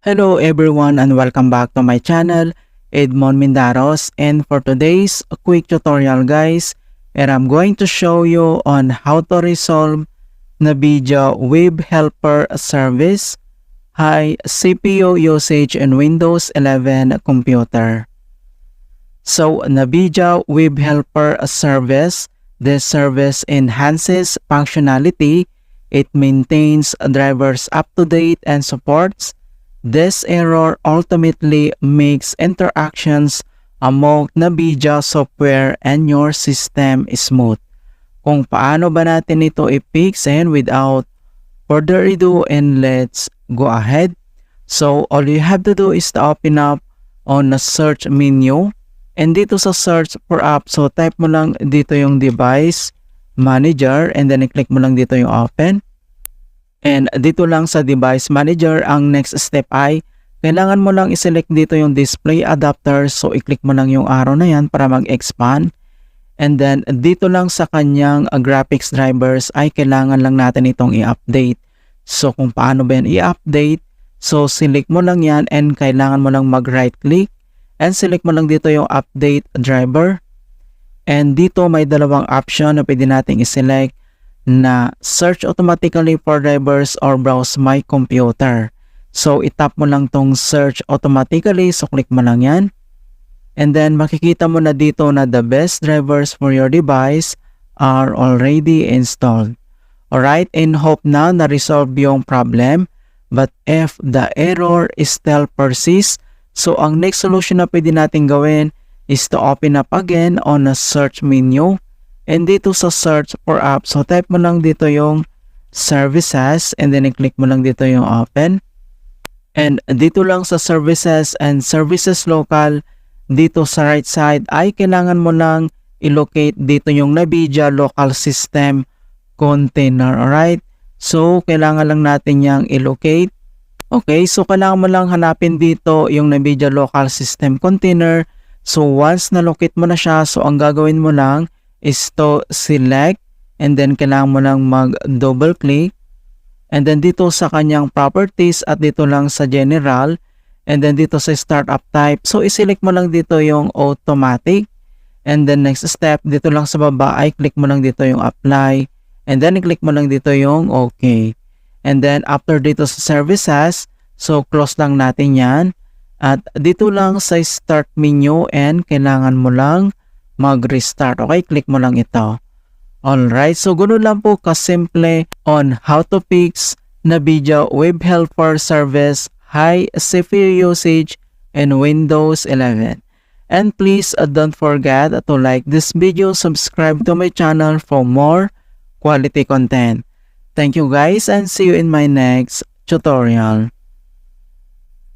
Hello everyone and welcome back to my channel, Edmond Mindaros, and for today's quick tutorial guys, and I'm going to show you on how to resolve NVIDIA Web Helper service high CPU usage in Windows 11 computer. So NVIDIA Web Helper service, this service enhances functionality, it maintains drivers up to date and supports. This error ultimately makes interactions among NVIDIA software and your system smooth. Kung paano ba natin ito i-fix, and without further ado, and let's go ahead. So all you have to do is to open up on the search menu, and dito sa search for app, so type mo lang dito yung device manager, and then i-click mo lang dito yung open. And dito lang sa device manager, ang next step ay kailangan mo lang i-select dito yung display adapter. So i-click mo lang yung arrow na yan para mag-expand. And then dito lang sa kanyang graphics drivers ay kailangan lang natin itong i-update. So kung paano ba yan i-update, so select mo lang yan and kailangan mo lang mag-right click and select mo lang dito yung update driver. And dito may dalawang option na pwede nating i-select na search automatically for drivers or browse my computer. So itap mo lang tong search automatically, so click mo lang yan. And then makikita mo na dito na the best drivers for your device are already installed. Alright, and hope na na-resolve yung problem. But if the error still persists, so ang next solution na pwede natin gawin is to open up again on a search menu. And dito sa search for app, so type mo lang dito yung services and then i-click mo lang dito yung open. And dito lang sa services and services local, dito sa right side ay kailangan mo lang i-locate dito yung NVIDIA local system container. Alright, so kailangan lang natin yung i-locate. Okay, so kailangan mo lang hanapin dito yung NVIDIA local system container. So once na-locate mo na siya, so ang gagawin mo lang is to select and then kailangan mo lang mag double click and then dito sa kanyang properties at dito lang sa general and then dito sa startup type, so i-select mo lang dito yung automatic and then next step dito lang sa baba ay click mo lang dito yung apply and then i-click mo lang dito yung okay. And then after dito sa services, so close lang natin yan at dito lang sa start menu and kailangan mo lang mag-restart. Okay, click mo lang ito. Alright, so ganoon lang po kasimple on how to fix NVIDIA Web Helper service high CPU usage in Windows 11. And please don't forget to like this video, subscribe to my channel for more quality content. Thank you guys and see you in my next tutorial.